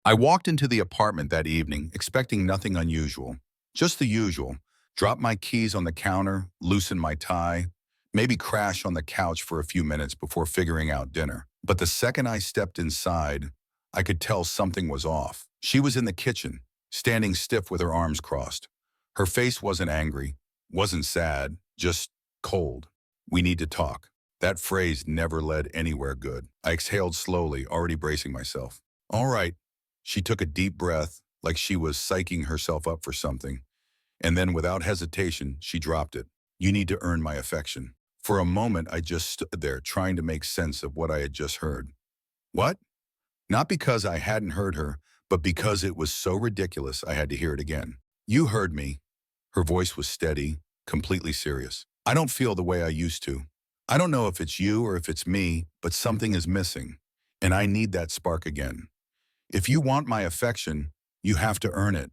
I walked into the apartment that evening, expecting nothing unusual. Just the usual. Drop my keys on the counter, loosen my tie, maybe crash on the couch for a few minutes before figuring out dinner. But the second I stepped inside, I could tell something was off. She was in the kitchen, standing stiff with her arms crossed. Her face wasn't angry, wasn't sad, just cold. "We need to talk." That phrase never led anywhere good. I exhaled slowly, already bracing myself. "All right." She took a deep breath, like she was psyching herself up for something, and then without hesitation, she dropped it. "You need to earn my affection." For a moment, I just stood there trying to make sense of what I had just heard. What? Not because I hadn't heard her, but because it was so ridiculous I had to hear it again. "You heard me." Her voice was steady, completely serious. "I don't feel the way I used to. I don't know if it's you or if it's me, but something is missing, and I need that spark again. If you want my affection, you have to earn it."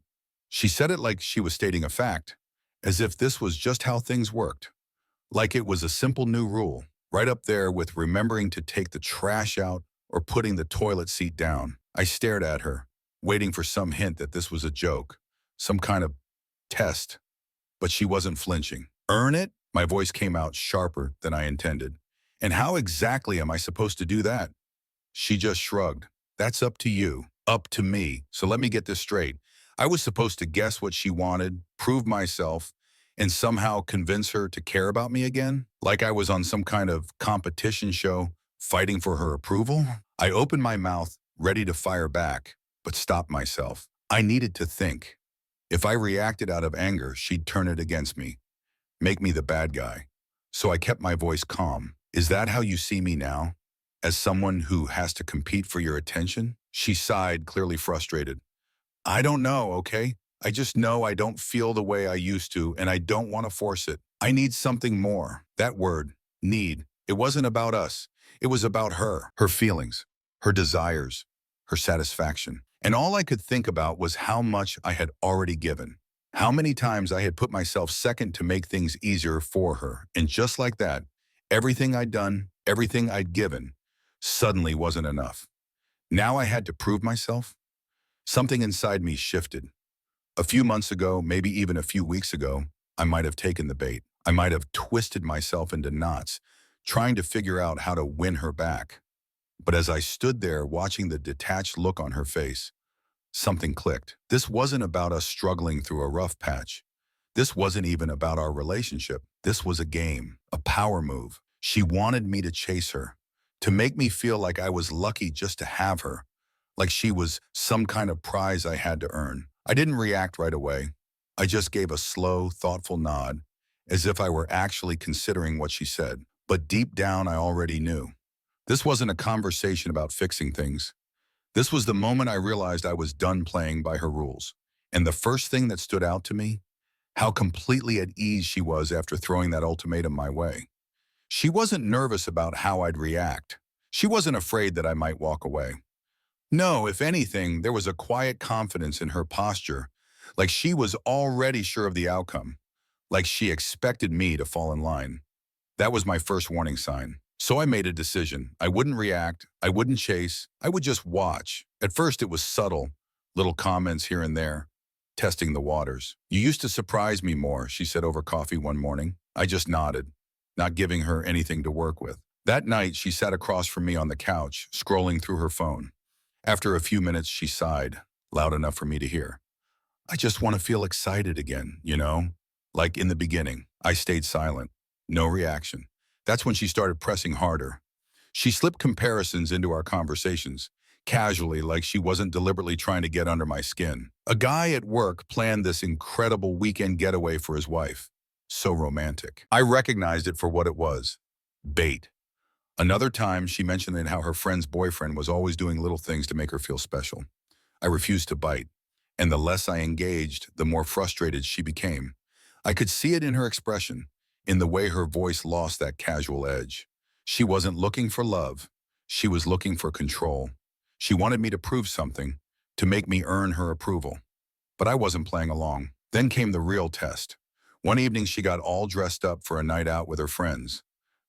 She said it like she was stating a fact, as if this was just how things worked. Like it was a simple new rule, right up there with remembering to take the trash out or putting the toilet seat down. I stared at her, waiting for some hint that this was a joke, some kind of test, but she wasn't flinching. "Earn it?" My voice came out sharper than I intended. "And how exactly am I supposed to do that?" She just shrugged. "That's up to you, up to me. So let me get this straight. I was supposed to guess what she wanted, prove myself, and somehow convince her to care about me again? Like I was on some kind of competition show, fighting for her approval? I opened my mouth, ready to fire back, but stopped myself. I needed to think. If I reacted out of anger, she'd turn it against me, make me the bad guy. So I kept my voice calm. "Is that how you see me now? As someone who has to compete for your attention?" She sighed, clearly frustrated. "I don't know, okay? I just know I don't feel the way I used to, and I don't want to force it. I need something more." That word, need, it wasn't about us. It was about her feelings, her desires, her satisfaction. And all I could think about was how much I had already given. How many times I had put myself second to make things easier for her. And just like that, everything I'd done, everything I'd given, suddenly wasn't enough. Now I had to prove myself. Something inside me shifted. A few months ago, maybe even a few weeks ago, I might have taken the bait. I might have twisted myself into knots, trying to figure out how to win her back. But as I stood there watching the detached look on her face, something clicked. This wasn't about us struggling through a rough patch. This wasn't even about our relationship. This was a game, a power move. She wanted me to chase her, to make me feel like I was lucky just to have her, like she was some kind of prize I had to earn. I didn't react right away. I just gave a slow, thoughtful nod, as if I were actually considering what she said. But deep down, I already knew. This wasn't a conversation about fixing things. This was the moment I realized I was done playing by her rules. And the first thing that stood out to me, how completely at ease she was after throwing that ultimatum my way. She wasn't nervous about how I'd react. She wasn't afraid that I might walk away. No, if anything, there was a quiet confidence in her posture, like she was already sure of the outcome, like she expected me to fall in line. That was my first warning sign. So I made a decision. I wouldn't react, I wouldn't chase, I would just watch. At first it was subtle, little comments here and there, testing the waters. "You used to surprise me more," she said over coffee one morning. I just nodded, not giving her anything to work with. That night, she sat across from me on the couch, scrolling through her phone. After a few minutes, she sighed, loud enough for me to hear. "I just want to feel excited again, you know? Like in the beginning." I stayed silent. No reaction. That's when she started pressing harder. She slipped comparisons into our conversations, casually, like she wasn't deliberately trying to get under my skin. A guy at work planned this incredible weekend getaway for his wife. So romantic. I recognized it for what it was. Bait. Another time, she mentioned how her friend's boyfriend was always doing little things to make her feel special. I refused to bite, and the less I engaged, the more frustrated she became. I could see it in her expression, in the way her voice lost that casual edge. She wasn't looking for love. She was looking for control. She wanted me to prove something, to make me earn her approval. But I wasn't playing along. Then came the real test. One evening, she got all dressed up for a night out with her friends.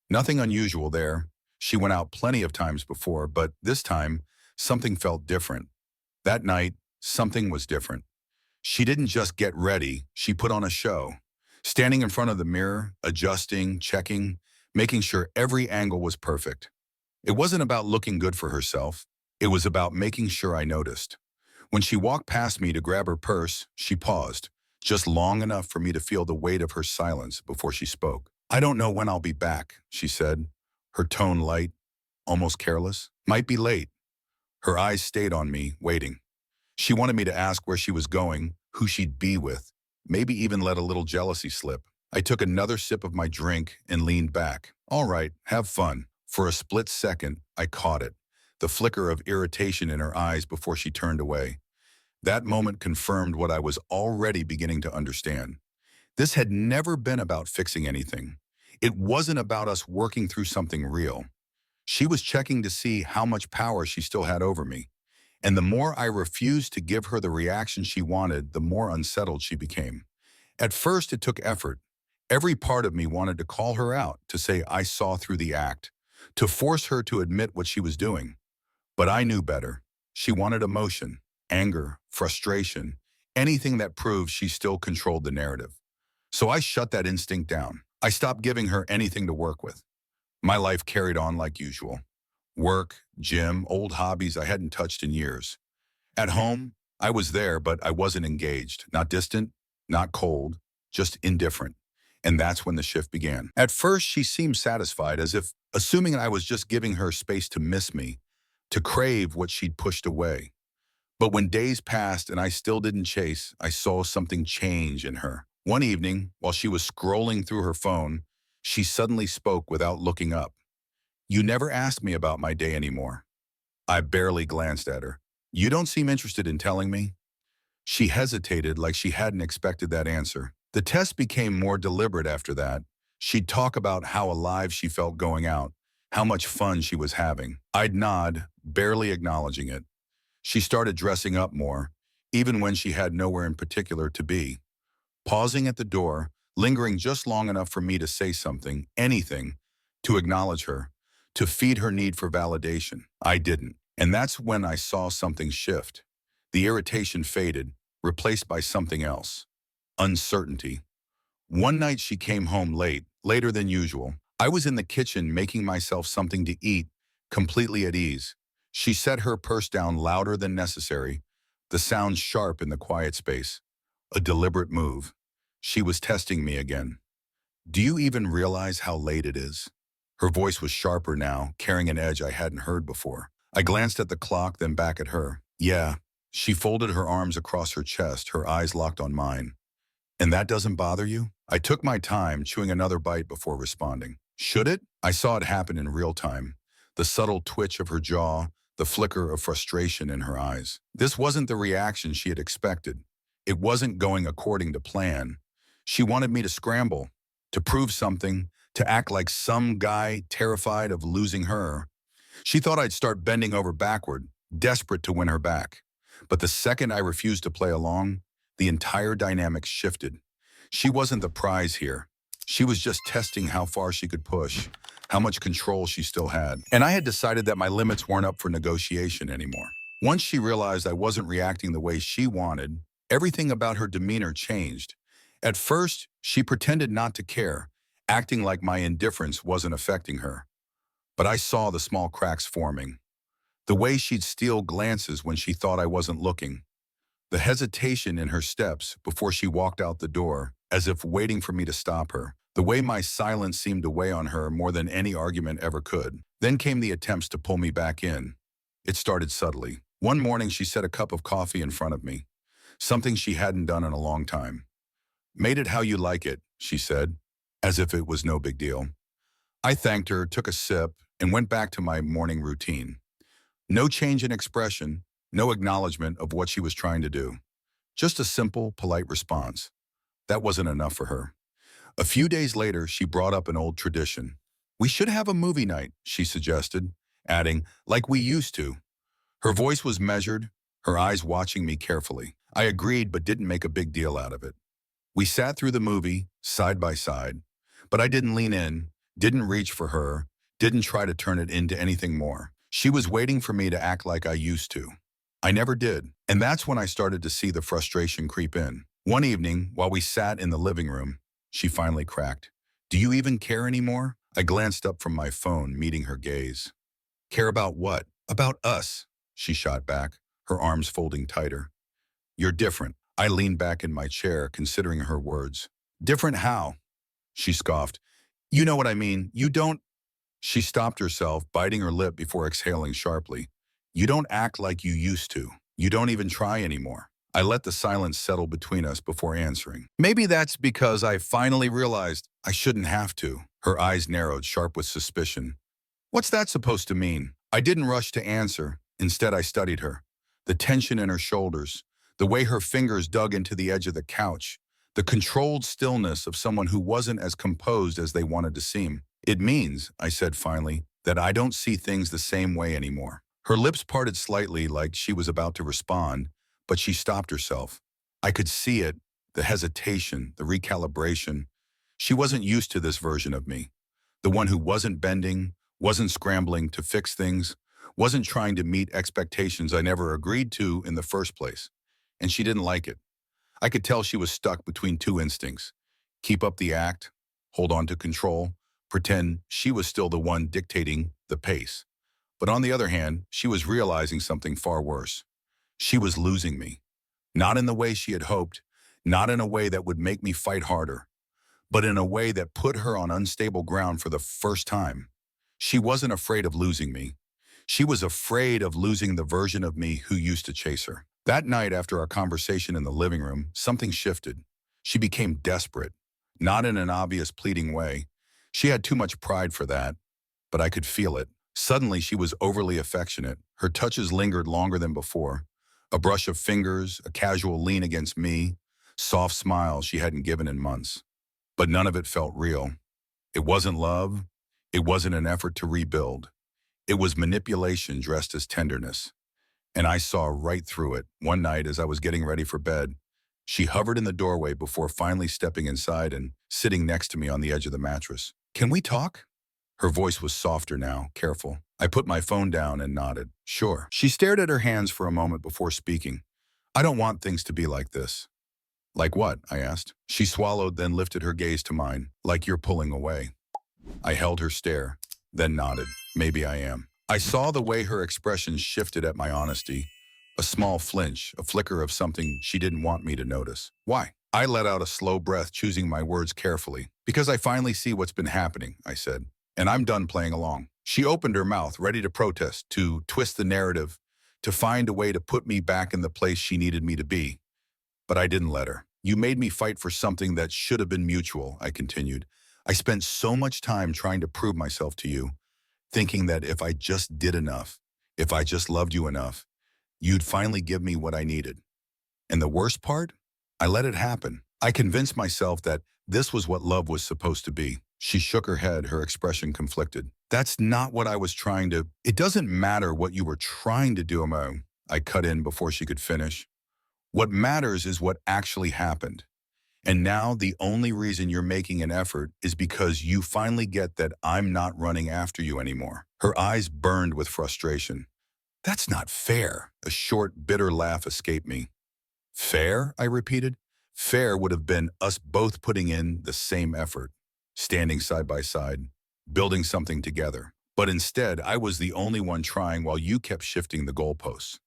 Nothing unusual there. She went out plenty of times before, but this time, something felt different. That night, something was different. She didn't just get ready, she put on a show. Standing in front of the mirror, adjusting, checking, making sure every angle was perfect. It wasn't about looking good for herself. It was about making sure I noticed. When she walked past me to grab her purse, she paused, just long enough for me to feel the weight of her silence before she spoke. "I don't know when I'll be back," she said, her tone light, almost careless. "Might be late." Her eyes stayed on me, waiting. She wanted me to ask where she was going, who she'd be with, maybe even let a little jealousy slip. I took another sip of my drink and leaned back. "All right, have fun." For a split second, I caught it, the flicker of irritation in her eyes before she turned away. That moment confirmed what I was already beginning to understand. This had never been about fixing anything. It wasn't about us working through something real. She was checking to see how much power she still had over me. And the more I refused to give her the reaction she wanted, the more unsettled she became. At first, it took effort. Every part of me wanted to call her out, to say I saw through the act, to force her to admit what she was doing. But I knew better. She wanted emotion, anger, frustration, anything that proved she still controlled the narrative. So I shut that instinct down. I stopped giving her anything to work with. My life carried on like usual. Work, gym, old hobbies I hadn't touched in years. At home, I was there, but I wasn't engaged. Not distant, not cold, just indifferent. And that's when the shift began. At first, she seemed satisfied, as if assuming I was just giving her space to miss me, to crave what she'd pushed away. But when days passed and I still didn't chase, I saw something change in her. One evening, while she was scrolling through her phone, she suddenly spoke without looking up. "You never asked me about my day anymore." I barely glanced at her. "You don't seem interested in telling me?" She hesitated, like she hadn't expected that answer. The test became more deliberate after that. She'd talk about how alive she felt going out, how much fun she was having. I'd nod, barely acknowledging it. She started dressing up more, even when she had nowhere in particular to be. Pausing at the door, lingering just long enough for me to say something, anything, to acknowledge her, to feed her need for validation. I didn't. And that's when I saw something shift. The irritation faded, replaced by something else. Uncertainty. One night she came home late, later than usual. I was in the kitchen making myself something to eat, completely at ease. She set her purse down louder than necessary, the sound sharp in the quiet space. A deliberate move. She was testing me again. "Do you even realize how late it is?" Her voice was sharper now, carrying an edge I hadn't heard before. I glanced at the clock, then back at her. "Yeah." She folded her arms across her chest, her eyes locked on mine. "And that doesn't bother you?" I took my time, chewing another bite before responding. "Should it?" I saw it happen in real time. The subtle twitch of her jaw, the flicker of frustration in her eyes. This wasn't the reaction she had expected. It wasn't going according to plan. She wanted me to scramble, to prove something, to act like some guy terrified of losing her. She thought I'd start bending over backward, desperate to win her back. But the second I refused to play along, the entire dynamic shifted. She wasn't the prize here. She was just testing how far she could push, how much control she still had. And I had decided that my limits weren't up for negotiation anymore. Once she realized I wasn't reacting the way she wanted, everything about her demeanor changed. At first, she pretended not to care, acting like my indifference wasn't affecting her. But I saw the small cracks forming. The way she'd steal glances when she thought I wasn't looking. The hesitation in her steps before she walked out the door, as if waiting for me to stop her. The way my silence seemed to weigh on her more than any argument ever could. Then came the attempts to pull me back in. It started subtly. One morning she set a cup of coffee in front of me, something she hadn't done in a long time. "Made it how you like it," she said, as if it was no big deal. I thanked her, took a sip, and went back to my morning routine. No change in expression, no acknowledgement of what she was trying to do. Just a simple, polite response. That wasn't enough for her. A few days later, she brought up an old tradition. "We should have a movie night," she suggested, adding, "like we used to." Her voice was measured, her eyes watching me carefully. I agreed but didn't make a big deal out of it. We sat through the movie, side by side, but I didn't lean in, didn't reach for her, didn't try to turn it into anything more. She was waiting for me to act like I used to. I never did. And that's when I started to see the frustration creep in. One evening, while we sat in the living room, she finally cracked. Do you even care anymore? I glanced up from my phone, meeting her gaze. Care about what? About us, she shot back, her arms folding tighter. You're different. I leaned back in my chair, considering her words. Different how? She scoffed. You know what I mean. You don't. She stopped herself, biting her lip before exhaling sharply. You don't act like you used to. You don't even try anymore. I let the silence settle between us before answering. Maybe that's because I finally realized I shouldn't have to. Her eyes narrowed, sharp with suspicion. What's that supposed to mean? I didn't rush to answer. Instead, I studied her. The tension in her shoulders, the way her fingers dug into the edge of the couch, the controlled stillness of someone who wasn't as composed as they wanted to seem. It means, I said finally, that I don't see things the same way anymore. Her lips parted slightly like she was about to respond, but she stopped herself. I could see it, the hesitation, the recalibration. She wasn't used to this version of me, the one who wasn't bending, wasn't scrambling to fix things, wasn't trying to meet expectations I never agreed to in the first place. And she didn't like it. I could tell she was stuck between two instincts. Keep up the act, hold on to control, pretend she was still the one dictating the pace. But on the other hand, she was realizing something far worse. She was losing me. Not in the way she had hoped, not in a way that would make me fight harder, but in a way that put her on unstable ground for the first time. She wasn't afraid of losing me. She was afraid of losing the version of me who used to chase her. That night after our conversation in the living room, something shifted. She became desperate, not in an obvious pleading way. She had too much pride for that, but I could feel it. Suddenly she was overly affectionate. Her touches lingered longer than before. A brush of fingers, a casual lean against me, soft smiles she hadn't given in months. But none of it felt real. It wasn't love. It wasn't an effort to rebuild. It was manipulation dressed as tenderness. And I saw right through it. One night as I was getting ready for bed, she hovered in the doorway before finally stepping inside and sitting next to me on the edge of the mattress. Can we talk? Her voice was softer now, careful. I put my phone down and nodded. Sure. She stared at her hands for a moment before speaking. I don't want things to be like this. Like what? I asked. She swallowed, then lifted her gaze to mine. Like you're pulling away. I held her stare, then nodded. Maybe I am. I saw the way her expression shifted at my honesty. A small flinch, a flicker of something she didn't want me to notice. Why? I let out a slow breath, choosing my words carefully. Because I finally see what's been happening, I said. And I'm done playing along. She opened her mouth, ready to protest, to twist the narrative, to find a way to put me back in the place she needed me to be. But I didn't let her. You made me fight for something that should have been mutual, I continued. I spent so much time trying to prove myself to you, thinking that if I just did enough, if I just loved you enough, you'd finally give me what I needed. And the worst part? I let it happen. I convinced myself that this was what love was supposed to be. She shook her head, her expression conflicted. That's not what I was trying to. It doesn't matter what you were trying to do, Mo. I cut in before she could finish. What matters is what actually happened. And now the only reason you're making an effort is because you finally get that I'm not running after you anymore. Her eyes burned with frustration. That's not fair. A short, bitter laugh escaped me. Fair? I repeated. Fair would have been us both putting in the same effort, standing side by side, building something together. But instead, I was the only one trying while you kept shifting the goalposts.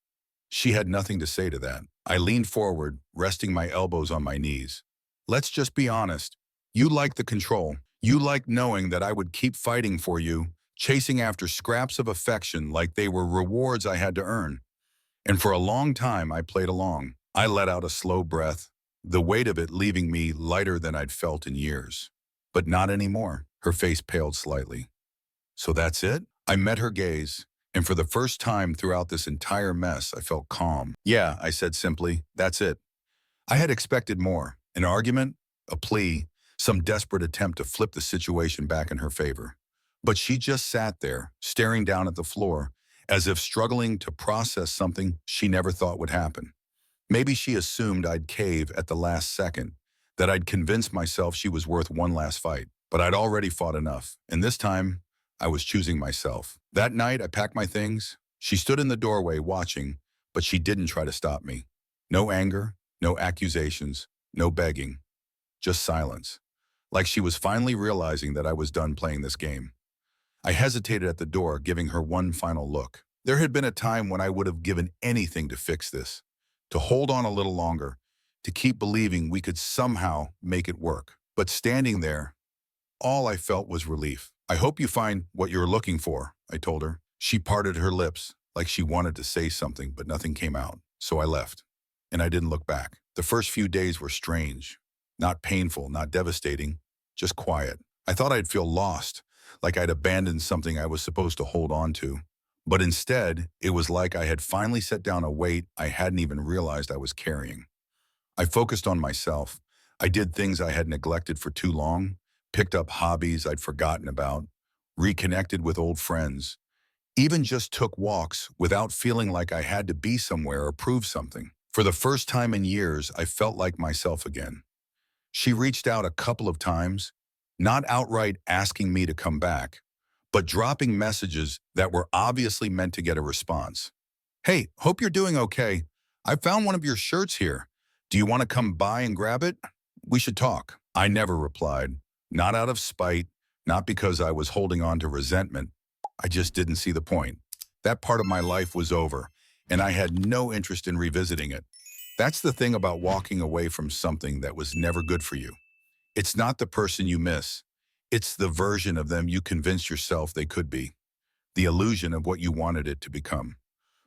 She had nothing to say to that. I leaned forward, resting my elbows on my knees. Let's just be honest. You liked the control. You liked knowing that I would keep fighting for you, chasing after scraps of affection like they were rewards I had to earn. And for a long time, I played along. I let out a slow breath, the weight of it leaving me lighter than I'd felt in years. But not anymore. Her face paled slightly. So that's it? I met her gaze, and for the first time throughout this entire mess, I felt calm. Yeah, I said simply, that's it. I had expected more. An argument, a plea, some desperate attempt to flip the situation back in her favor. But she just sat there, staring down at the floor, as if struggling to process something she never thought would happen. Maybe she assumed I'd cave at the last second, that I'd convince myself she was worth one last fight. But I'd already fought enough, and this time, I was choosing myself. That night, I packed my things. She stood in the doorway watching, but she didn't try to stop me. No anger, no accusations, no begging, just silence. Like she was finally realizing that I was done playing this game. I hesitated at the door, giving her one final look. There had been a time when I would have given anything to fix this, to hold on a little longer, to keep believing we could somehow make it work. But standing there, all I felt was relief. I hope you find what you're looking for, I told her. She parted her lips, like she wanted to say something, but nothing came out. So I left, and I didn't look back. The first few days were strange. Not painful, not devastating, just quiet. I thought I'd feel lost, like I'd abandoned something I was supposed to hold on to. But instead, it was like I had finally set down a weight I hadn't even realized I was carrying. I focused on myself. I did things I had neglected for too long, picked up hobbies I'd forgotten about, reconnected with old friends, even just took walks without feeling like I had to be somewhere or prove something. For the first time in years, I felt like myself again. She reached out a couple of times, not outright asking me to come back, but dropping messages that were obviously meant to get a response. Hey, hope you're doing okay. I found one of your shirts here. Do you want to come by and grab it? We should talk. I never replied, not out of spite, not because I was holding on to resentment. I just didn't see the point. That part of my life was over, and I had no interest in revisiting it. That's the thing about walking away from something that was never good for you. It's not the person you miss. It's the version of them you convinced yourself they could be, the illusion of what you wanted it to become.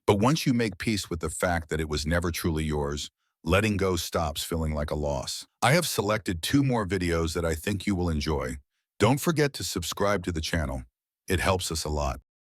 But once you make peace with the fact that it was never truly yours, letting go stops feeling like a loss. I have selected 2 more videos that I think you will enjoy. Don't forget to subscribe to the channel. It helps us a lot.